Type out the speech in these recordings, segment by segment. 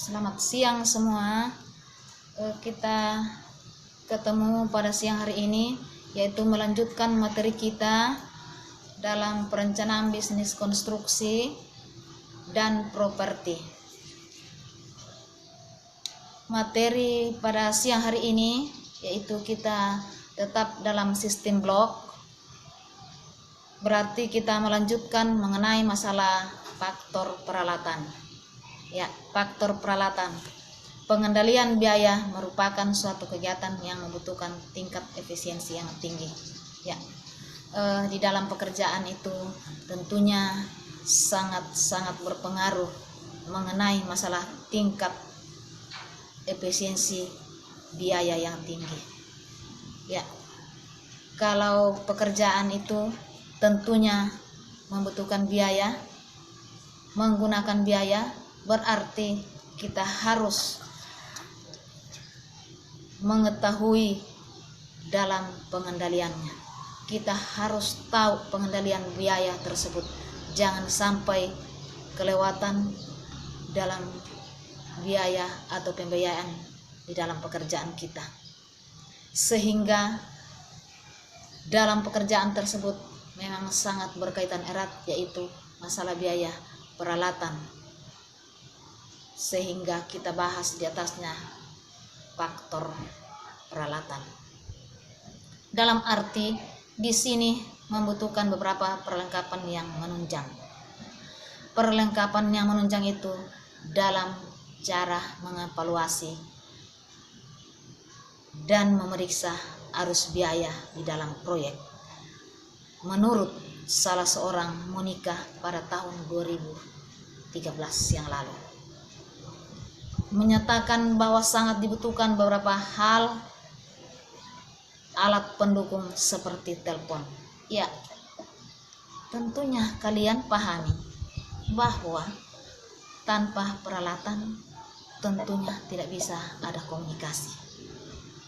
Selamat siang semua. Kita ketemu pada siang hari ini, yaitu melanjutkan materi kita dalam perencanaan bisnis konstruksi dan properti. Materi pada siang hari ini yaitu kita tetap dalam sistem blok. Berarti kita melanjutkan mengenai masalah faktor peralatan. Ya, faktor peralatan. Pengendalian biaya merupakan suatu kegiatan yang membutuhkan tingkat efisiensi yang tinggi. Ya, di dalam pekerjaan itu tentunya sangat berpengaruh mengenai masalah tingkat efisiensi biaya yang tinggi. Ya, kalau pekerjaan itu tentunya membutuhkan biaya, menggunakan biaya, berarti kita harus mengetahui dalam pengendaliannya. Kita harus tahu pengendalian biaya tersebut. Jangan sampai kelewatan dalam biaya atau pembiayaan di dalam pekerjaan kita, sehingga dalam pekerjaan tersebut memang sangat berkaitan erat, yaitu masalah biaya peralatan, sehingga kita bahas di atasnya faktor peralatan. Dalam arti di sini membutuhkan beberapa perlengkapan yang menunjang. Perlengkapan yang menunjang itu dalam cara mengevaluasi dan memeriksa arus biaya di dalam proyek. Menurut salah seorang Monika pada tahun 2013 yang lalu, menyatakan bahwa sangat dibutuhkan beberapa hal alat pendukung seperti telepon. Ya, tentunya kalian pahami bahwa tanpa peralatan tentunya tidak bisa ada komunikasi.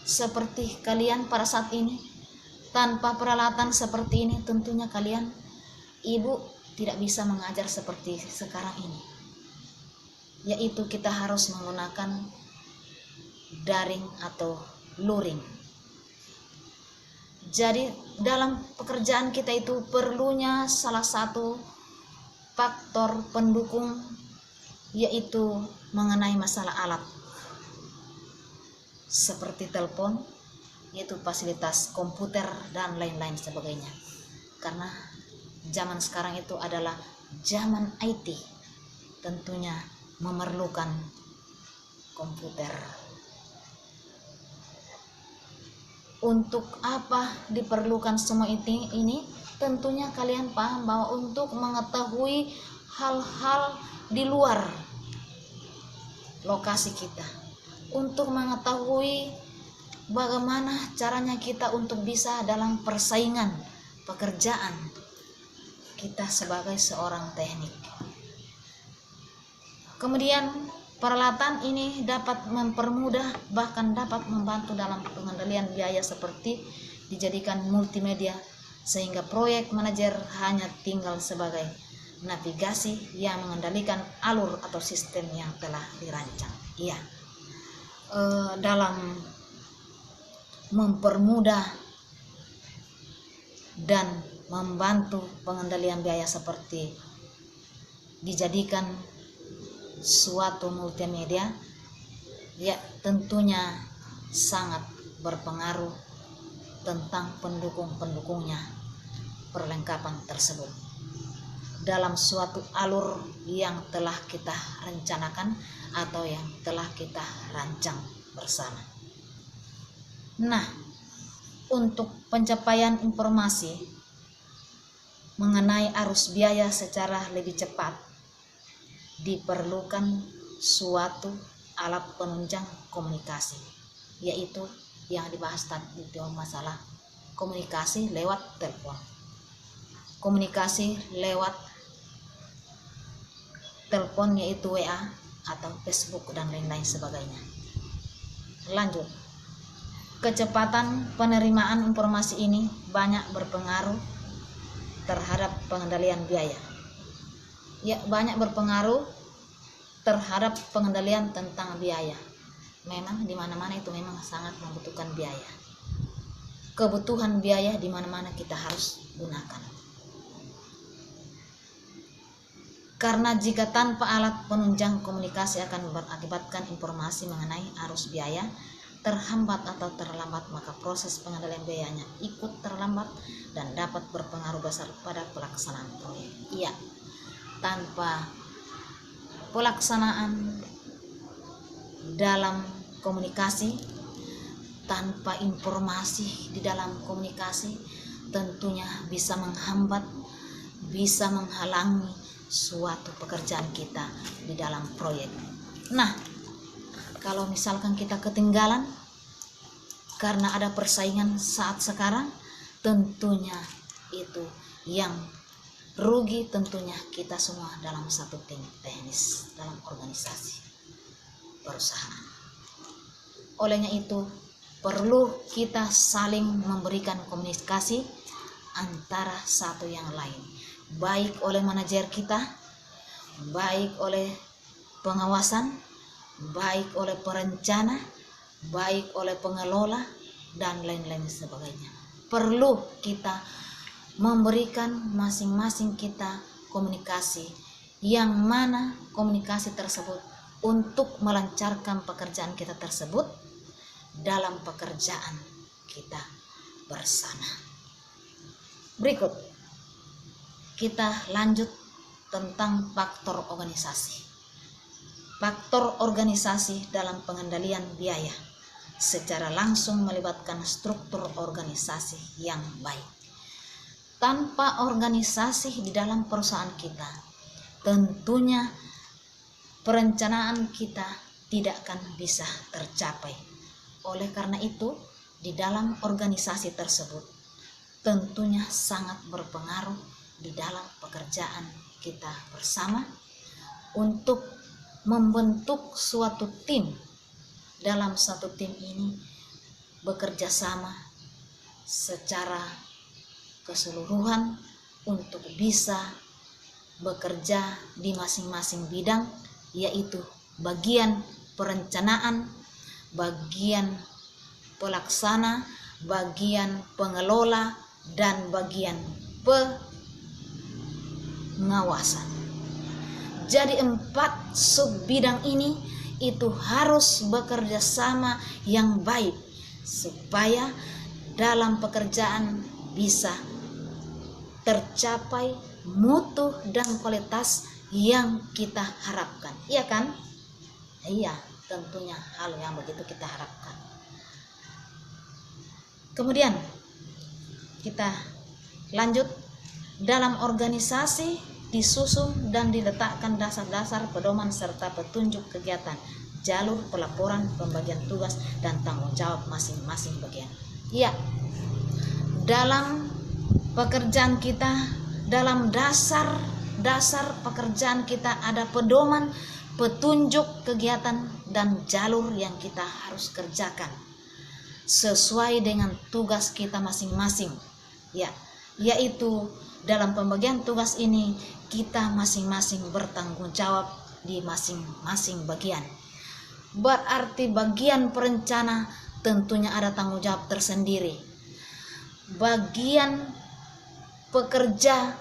Seperti kalian pada saat ini, tanpa peralatan seperti ini tentunya kalian, ibu, tidak bisa mengajar seperti sekarang ini, yaitu kita harus menggunakan daring atau luring. Jadi dalam pekerjaan kita itu perlunya salah satu faktor pendukung, yaitu mengenai masalah alat seperti telepon, yaitu fasilitas komputer dan lain-lain sebagainya. Karena zaman sekarang itu adalah zaman IT, tentunya memerlukan komputer. Untuk apa diperlukan semua ini? Tentunya kalian paham bahwa untuk mengetahui hal-hal di luar lokasi kita, untuk mengetahui bagaimana caranya kita untuk bisa dalam persaingan pekerjaan kita sebagai seorang teknik. Kemudian peralatan ini dapat mempermudah, bahkan dapat membantu dalam pengendalian biaya, seperti dijadikan multimedia, sehingga proyek manajer hanya tinggal sebagai navigasi yang mengendalikan alur atau sistem yang telah dirancang. Iya, dalam mempermudah dan membantu pengendalian biaya seperti dijadikan suatu multimedia, ya tentunya sangat berpengaruh tentang pendukung-pendukungnya perlengkapan tersebut dalam suatu alur yang telah kita rencanakan atau yang telah kita rancang bersama. Nah, untuk pencapaian informasi mengenai arus biaya secara lebih cepat, diperlukan suatu alat penunjang komunikasi, yaitu yang dibahas tadi itu masalah komunikasi lewat telepon, komunikasi lewat telepon yaitu WA atau Facebook dan lain-lain sebagainya. Lanjut, kecepatan penerimaan informasi ini banyak berpengaruh terhadap pengendalian biaya. Ya, banyak berpengaruh terhadap pengendalian tentang biaya. Memang di mana-mana itu memang sangat membutuhkan biaya. Kebutuhan biaya di mana-mana kita harus gunakan. Karena jika tanpa alat penunjang komunikasi akan berakibatkan informasi mengenai arus biaya terhambat atau terlambat, maka proses pengendalian biayanya ikut terlambat dan dapat berpengaruh besar pada pelaksanaan proyek. Iya, tanpa pelaksanaan dalam komunikasi, tanpa informasi di dalam komunikasi, tentunya bisa menghambat, bisa menghalangi suatu pekerjaan kita di dalam proyek. Nah, kalau misalkan kita ketinggalan karena ada persaingan saat sekarang, tentunya itu yang rugi tentunya kita semua dalam satu tim teknis dalam organisasi perusahaan. Olehnya itu perlu kita saling memberikan komunikasi antara satu yang lain, baik oleh manajer kita, baik oleh pengawasan, baik oleh perencana, baik oleh pengelola, dan lain-lain sebagainya. Perlu kita memberikan masing-masing kita komunikasi, yang mana komunikasi tersebut untuk melancarkan pekerjaan kita tersebut dalam pekerjaan kita bersama. Berikut kita lanjut tentang faktor organisasi. Faktor organisasi dalam pengendalian biaya secara langsung melibatkan struktur organisasi yang baik. Tanpa organisasi di dalam perusahaan kita, tentunya perencanaan kita tidak akan bisa tercapai. Oleh karena itu, di dalam organisasi tersebut tentunya sangat berpengaruh di dalam pekerjaan kita bersama untuk membentuk suatu tim. Dalam satu tim ini bekerja sama secara keseluruhan untuk bisa bekerja di masing-masing bidang, yaitu bagian perencanaan, bagian pelaksana, bagian pengelola, dan bagian pengawasan. Jadi 4 sub bidang ini itu harus bekerja sama yang baik supaya dalam pekerjaan bisa tercapai mutu dan kualitas yang kita harapkan. Iya kan? Iya, tentunya hal yang begitu kita harapkan. Kemudian kita lanjut, dalam organisasi disusun dan diletakkan dasar-dasar pedoman serta petunjuk kegiatan, jalur pelaporan, pembagian tugas, dan tanggung jawab masing-masing bagian. Ya, dalam pekerjaan kita, dalam dasar pekerjaan kita ada pedoman, petunjuk kegiatan, dan jalur yang kita harus kerjakan sesuai dengan tugas kita masing-masing. Ya, yaitu dalam pembagian tugas ini kita masing-masing bertanggung jawab di masing-masing bagian. Berarti bagian perencana tentunya ada tanggung jawab tersendiri. Bagian pekerja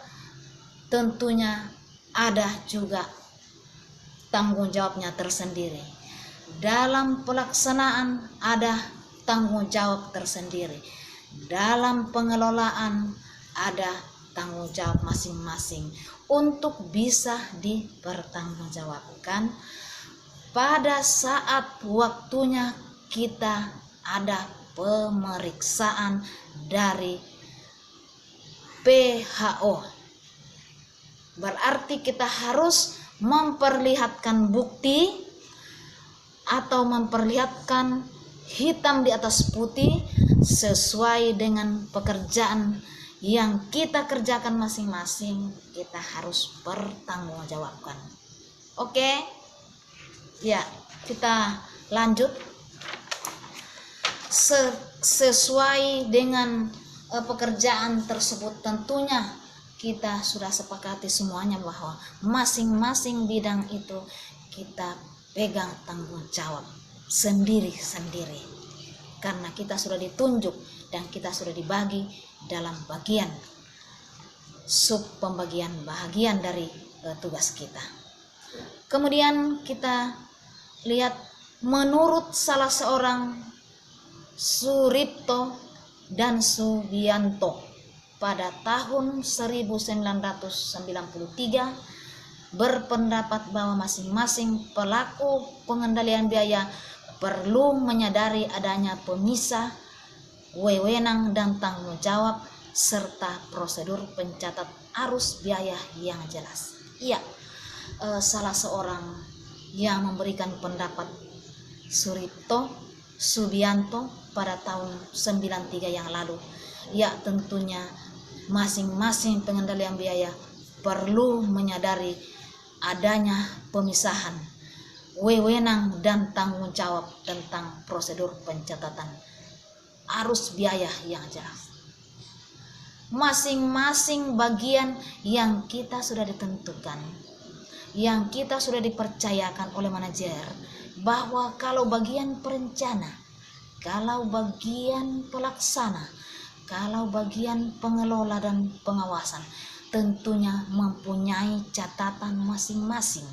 tentunya ada juga tanggung jawabnya tersendiri. Dalam pelaksanaan ada tanggung jawab tersendiri. Dalam pengelolaan ada tanggung jawab masing-masing untuk bisa dipertanggungjawabkan pada saat waktunya kita ada pemeriksaan dari PHO. Berarti kita harus memperlihatkan bukti atau memperlihatkan hitam di atas putih sesuai dengan pekerjaan yang kita kerjakan masing-masing, kita harus bertanggungjawabkan. Oke? Ya, kita lanjut. Sesuai dengan pekerjaan tersebut, tentunya kita sudah sepakati semuanya bahwa masing-masing bidang itu kita pegang tanggung jawab sendiri-sendiri, karena kita sudah ditunjuk dan kita sudah dibagi dalam bagian sub pembagian bahagian dari tugas kita. Kemudian kita lihat menurut salah seorang Suripto dan Subianto pada tahun 1993 berpendapat bahwa masing-masing pelaku pengendalian biaya perlu menyadari adanya pemisah wewenang dan tanggung jawab serta prosedur pencatat arus biaya yang jelas. Iya, salah seorang yang memberikan pendapat Suripto Subianto pada tahun 93 yang lalu, ya tentunya masing-masing pengendalian biaya perlu menyadari adanya pemisahan wewenang dan tanggung jawab tentang prosedur pencatatan arus biaya yang jelas. Masing-masing bagian yang kita sudah ditentukan, yang kita sudah dipercayakan oleh manajer, bahwa kalau bagian perencana, kalau bagian pelaksana, kalau bagian pengelola dan pengawasan, tentunya mempunyai catatan masing-masing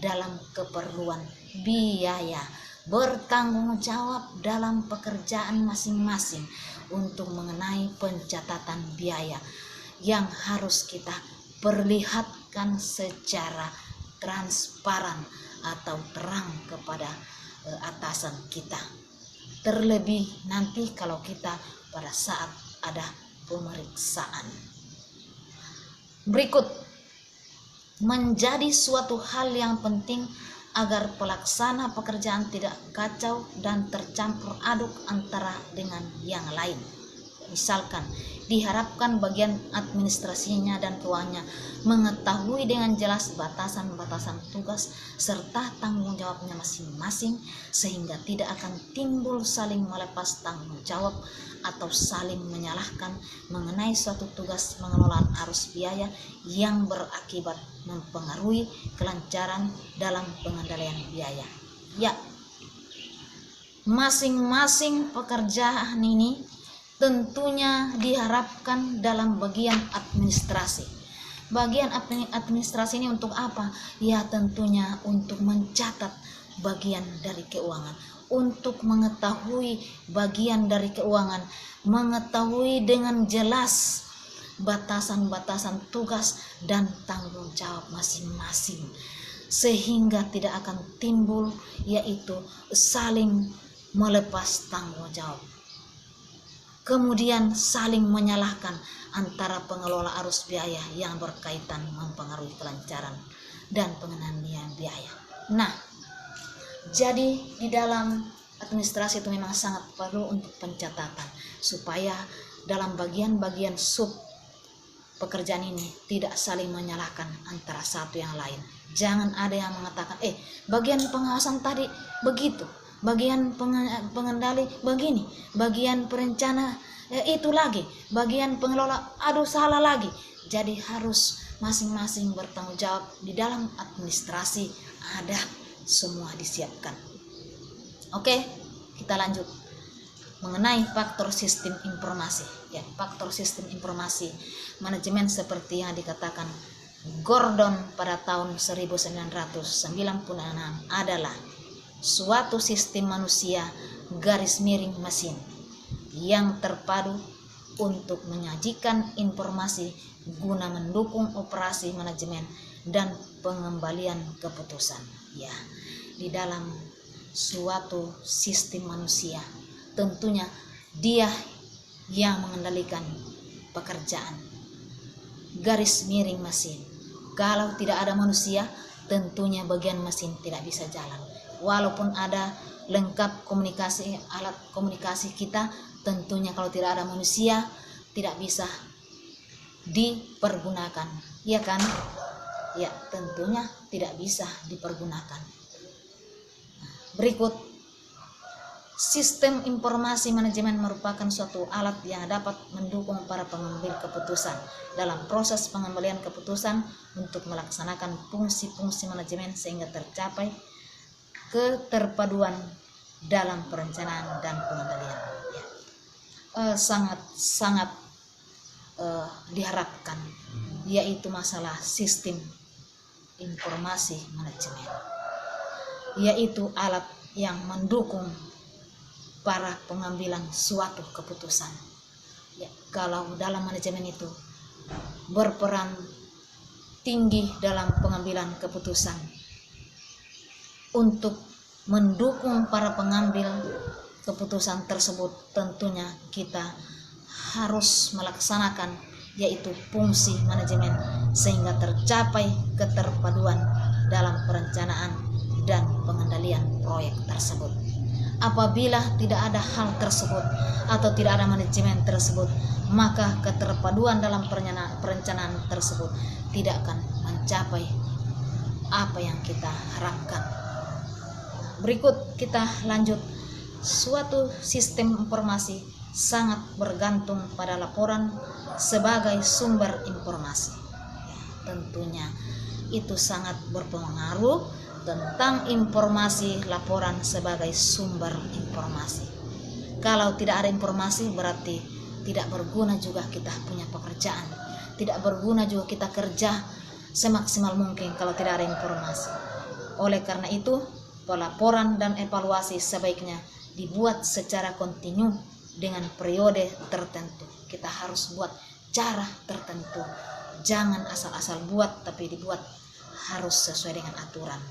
dalam keperluan biaya, bertanggung jawab dalam pekerjaan masing-masing untuk mengenai pencatatan biaya yang harus kita perlihatkan secara transparan atau terang kepada atasan kita. Terlebih nanti kalau kita pada saat ada pemeriksaan. Berikut, menjadi suatu hal yang penting agar pelaksana pekerjaan tidak kacau dan tercampur aduk antara dengan yang lain. Misalkan, diharapkan bagian administrasinya dan keuangannya mengetahui dengan jelas batasan-batasan tugas serta tanggung jawabnya masing-masing, sehingga tidak akan timbul saling melepas tanggung jawab atau saling menyalahkan mengenai suatu tugas pengelolaan arus biaya yang berakibat mempengaruhi kelancaran dalam pengendalian biaya. Ya, masing-masing pekerjaan ini tentunya diharapkan dalam bagian administrasi. Bagian administrasi ini untuk apa? Ya tentunya untuk mencatat bagian dari keuangan, untuk mengetahui bagian dari keuangan, mengetahui dengan jelas batasan-batasan tugas dan tanggung jawab masing-masing, sehingga tidak akan timbul yaitu saling melepas tanggung jawab, kemudian saling menyalahkan antara pengelola arus biaya yang berkaitan mempengaruhi kelancaran dan pengendalian biaya. Nah, jadi di dalam administrasi itu memang sangat perlu untuk pencatatan supaya dalam bagian-bagian sub pekerjaan ini tidak saling menyalahkan antara satu yang lain. Jangan ada yang mengatakan, bagian pengawasan tadi begitu, bagian pengendali begini, bagian perencana itu lagi, bagian pengelola aduh salah lagi. Jadi harus masing-masing bertanggung jawab. Di dalam administrasi ada semua disiapkan. Oke, kita lanjut mengenai faktor sistem informasi. Ya, faktor sistem informasi manajemen seperti yang dikatakan Gordon pada tahun 1996 adalah suatu sistem manusia garis miring mesin yang terpadu untuk menyajikan informasi guna mendukung operasi manajemen dan pengembalian keputusan. Ya, di dalam suatu sistem manusia tentunya dia yang mengendalikan pekerjaan garis miring mesin. Kalau tidak ada manusia, tentunya bagian mesin tidak bisa jalan. Walaupun ada lengkap komunikasi, alat komunikasi kita, tentunya kalau tidak ada manusia tidak bisa dipergunakan, ya kan? Ya, tentunya tidak bisa dipergunakan. Berikut, Sistem informasi manajemen merupakan suatu alat yang dapat mendukung para pengambil keputusan dalam proses pengambilan keputusan untuk melaksanakan fungsi-fungsi manajemen sehingga tercapai keterpaduan dalam perencanaan dan pengendalian. Sangat diharapkan, yaitu masalah sistem informasi manajemen, yaitu alat yang mendukung para pengambilan suatu keputusan. Kalau dalam manajemen itu berperan tinggi dalam pengambilan keputusan untuk mendukung para pengambil keputusan tersebut, tentunya kita harus melaksanakan yaitu fungsi manajemen sehingga tercapai keterpaduan dalam perencanaan dan pengendalian proyek tersebut. Apabila tidak ada hal tersebut atau tidak ada manajemen tersebut, maka keterpaduan dalam perencanaan tersebut tidak akan mencapai apa yang kita harapkan. Berikut kita lanjut. Suatu sistem informasi sangat bergantung pada laporan sebagai sumber informasi. Tentunya itu sangat berpengaruh tentang informasi laporan sebagai sumber informasi. Kalau tidak ada informasi berarti tidak berguna juga kita punya pekerjaan, tidak berguna juga kita kerja semaksimal mungkin kalau tidak ada informasi. Oleh karena itu, pelaporan dan evaluasi sebaiknya dibuat secara kontinu dengan periode tertentu. Kita harus buat cara tertentu, jangan asal-asal buat, tapi dibuat harus sesuai dengan aturan.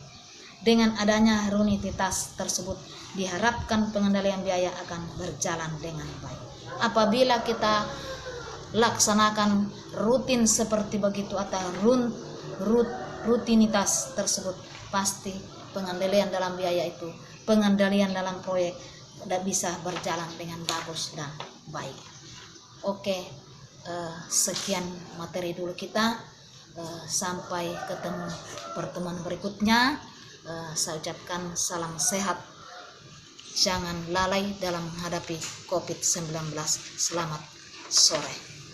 Dengan adanya rutinitas tersebut, diharapkan pengendalian biaya akan berjalan dengan baik. Apabila kita laksanakan rutin seperti begitu atau rutinitas tersebut, pasti pengendalian dalam biaya itu, pengendalian dalam proyek tidak bisa berjalan dengan bagus dan baik. Oke, sekian materi dulu kita. Sampai ketemu pertemuan berikutnya. Saya ucapkan salam sehat, jangan lalai dalam menghadapi COVID-19. Selamat sore.